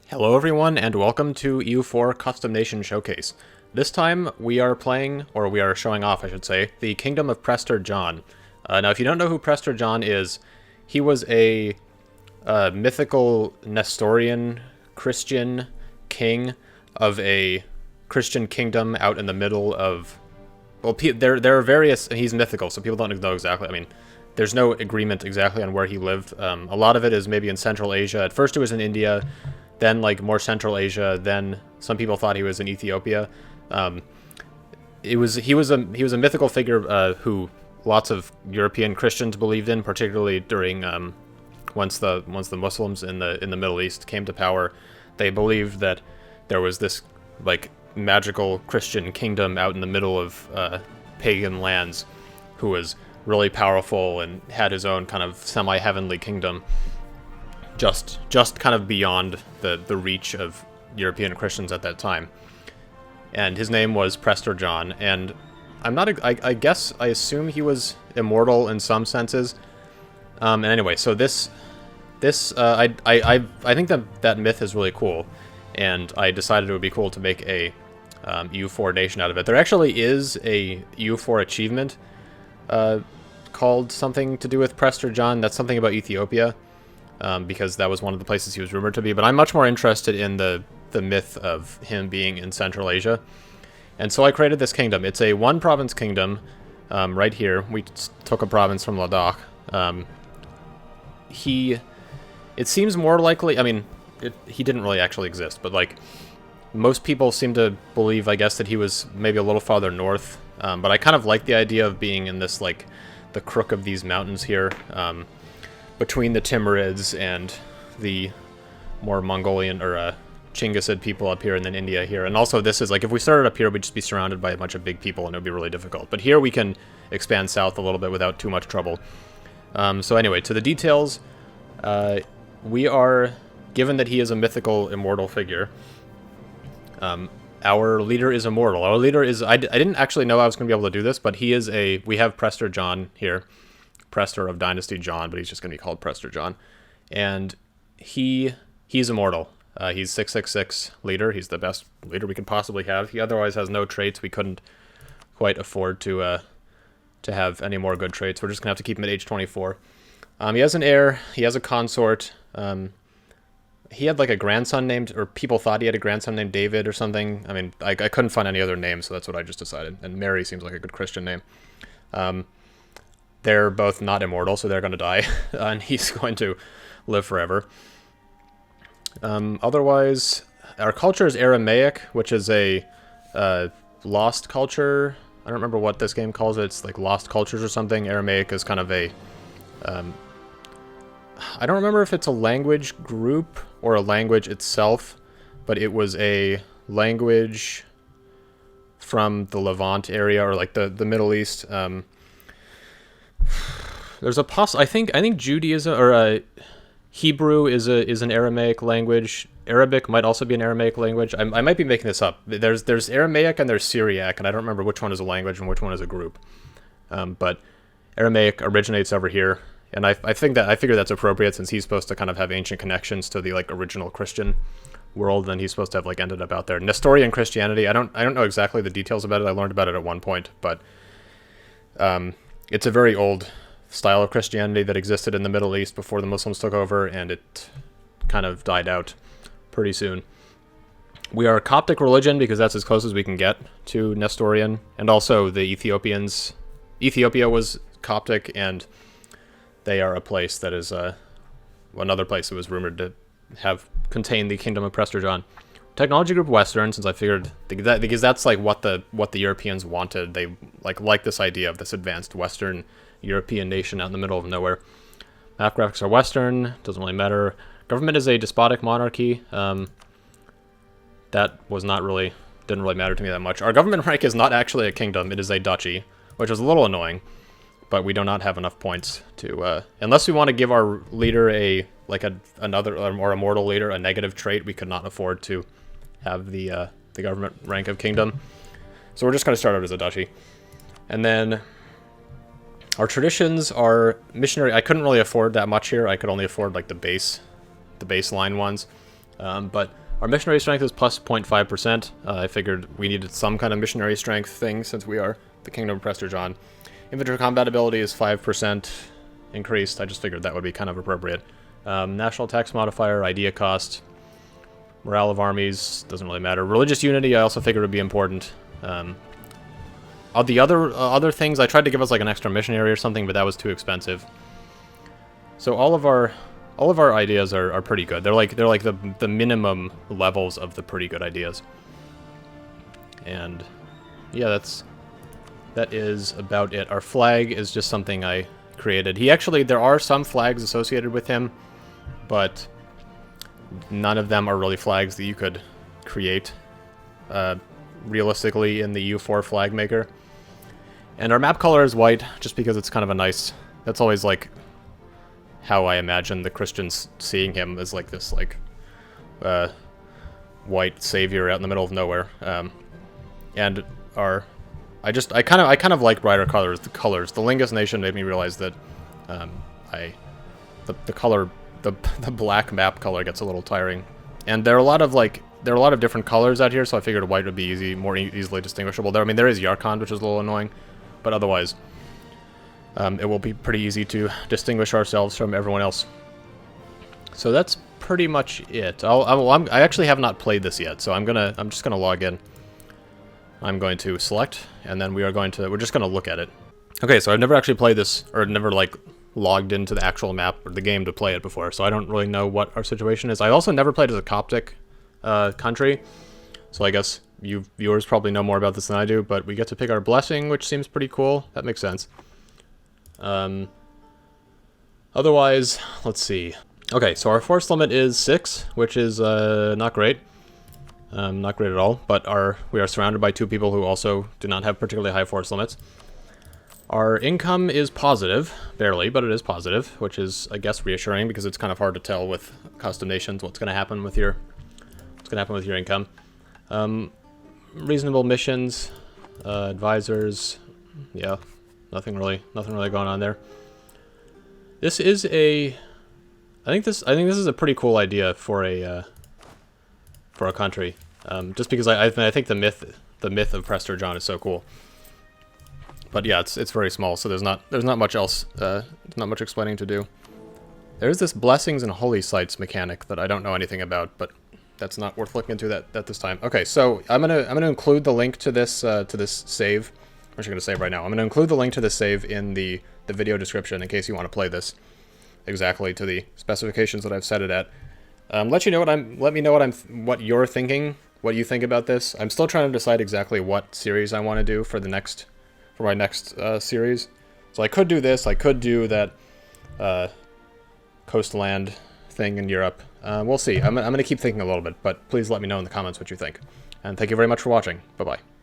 Hello everyone, and welcome to EU4 Custom Nation Showcase. This time we are playing, or we are showing off I should say, the Kingdom of Prester John. Now if you don't know who Prester John is, he was a mythical Nestorian Christian king of a Christian kingdom out in the middle of... Well, there are various... He's mythical, so people don't know exactly. I mean, there's no agreement exactly on where he lived. A lot of it is maybe in Central Asia. At first it was in India, then like more Central Asia, then some people thought he was in Ethiopia. He was a mythical figure who lots of European Christians believed in, particularly during once the Muslims in the Middle East came to power. They believed that there was this like magical Christian kingdom out in the middle of pagan lands who was really powerful and had his own kind of semi-heavenly kingdom, just kind of beyond the reach of European Christians at that time. And his name was Prester John, and I guess I assume he was immortal in some senses. And anyway, so I think that myth is really cool, and I decided it would be cool to make a EU4 nation out of it. There actually is a EU4 achievement called something to do with Prester John. That's something about Ethiopia, because that was one of the places he was rumored to be. But I'm much more interested in the myth of him being in Central Asia. And so I created this kingdom. It's a one-province kingdom right here. We took a province from Ladakh. It seems more likely... I mean, he didn't really actually exist, but like most people seem to believe, I guess, that he was maybe a little farther north. But I kind of like the idea of being in this, like, the crook of these mountains here, between the Timurids and the more Mongolian or Chinggisid people up here, and then India here. And also this is, like, if we started up here, we'd just be surrounded by a bunch of big people, and it would be really difficult. But here we can expand south a little bit without too much trouble. So anyway, to the details, we are, given that he is a mythical, immortal figure, our leader is immortal. Our leader is... I didn't actually know I was going to be able to do this, but he is a... We have Prester John here. Prester of Dynasty John, but he's just going to be called Prester John. And he's immortal. He's 666 leader. He's the best leader we could possibly have. He otherwise has no traits. We couldn't quite afford to have any more good traits. We're just going to have to keep him at age 24. He has an heir. He has a consort. He had like a grandson named, or people thought he had a grandson named David or something. I mean, I couldn't find any other names, so that's what I just decided. And Mary seems like a good Christian name. They're both not immortal, so they're going to die, and he's going to live forever. Otherwise, our culture is Aramaic, which is a lost culture. I don't remember what this game calls it. It's like lost cultures or something. Aramaic is kind of a... I don't remember if it's a language group or a language itself, but it was a language from the Levant area, or like the Middle East. There's a I think Judaism or Hebrew is an Aramaic language. Arabic might also be an Aramaic language. I might be making this up. There's Aramaic and there's Syriac, and I don't remember which one is a language and which one is a group. But Aramaic originates over here. And I figure that's appropriate, since he's supposed to kind of have ancient connections to the like original Christian world, and he's supposed to have like ended up out there. Nestorian Christianity, I don't know exactly the details about it. I learned about it at one point, but it's a very old style of Christianity that existed in the Middle East before the Muslims took over, and it kind of died out pretty soon. We are a Coptic religion because that's as close as we can get to Nestorian, and also the Ethiopians. Ethiopia was Coptic, and they are a place that is another place that was rumored to have contained the Kingdom of Prester John. Technology group Western, since I figured that because that's like what the Europeans wanted. They like this idea of this advanced Western European nation out in the middle of nowhere. Map graphics are Western. Doesn't really matter. Government is a despotic monarchy. That didn't really matter to me that much. Our government rank is not actually a kingdom. It is a duchy, which is a little annoying. But we do not have enough points to, unless we want to give our leader another or more immortal leader a negative trait, we could not afford to have the government rank of kingdom. So we're just going to start out as a duchy. And then our traditions are missionary. I couldn't really afford that much here. I could only afford like the baseline ones. But our missionary strength is plus 0.5%. I figured we needed some kind of missionary strength thing since we are the Kingdom of Prester John. Infantry combat ability is 5% increased. I just figured that would be kind of appropriate. National tax modifier, idea cost, morale of armies, doesn't really matter. Religious unity I also figured would be important. All the other things, I tried to give us like an extra missionary or something, but that was too expensive. So all of our ideas are pretty good. They're like the minimum levels of the pretty good ideas. And yeah, that is about it. Our flag is just something I created. There are some flags associated with him, but none of them are really flags that you could create realistically in the EU4 flag maker. And our map color is white, just because it's kind of a nice... That's always like how I imagine the Christians seeing him, as like this like white savior out in the middle of nowhere. And I kind of like brighter colors. The Lingus Nation made me realize that the black map color gets a little tiring, and there are a lot of different colors out here, so I figured white would be more easily distinguishable. There is Yarkand, which is a little annoying, but otherwise it will be pretty easy to distinguish ourselves from everyone else. So that's pretty much it. I actually have not played this yet, so I'm just gonna log in. I'm going to select, and then we're just gonna look at it. Okay, so I've never actually played this, or never like logged into the actual map or the game to play it before, so I don't really know what our situation is. I also never played as a Coptic country, so I guess you viewers probably know more about this than I do, but we get to pick our blessing, which seems pretty cool. That makes sense. Otherwise, let's see. Okay, so our force limit is 6, which is not great. Not great at all, but we are surrounded by 2 people who also do not have particularly high force limits. Our income is positive, barely, but it is positive, which is, I guess, reassuring, because it's kind of hard to tell with custom nations what's going to happen with your income. Reasonable missions, advisors, yeah, nothing really going on there. This is I think this is a pretty cool idea for a country, just because I think the myth of Prester John is so cool. But yeah, it's very small, so there's not much else, not much explaining to do. There's this blessings and holy sites mechanic that I don't know anything about, but that's not worth looking into at this time. Okay, so I'm gonna include the link to this save. I'm actually gonna save right now. I'm gonna include the link to this save in the video description in case you want to play this exactly to the specifications that I've set it at. Let me know what you're thinking, what you think about this. I'm still trying to decide exactly what series I want to do for my next series. So I could do this. I could do that coastland thing in Europe. We'll see. I'm going to keep thinking a little bit, but please let me know in the comments what you think. And thank you very much for watching. Bye-bye.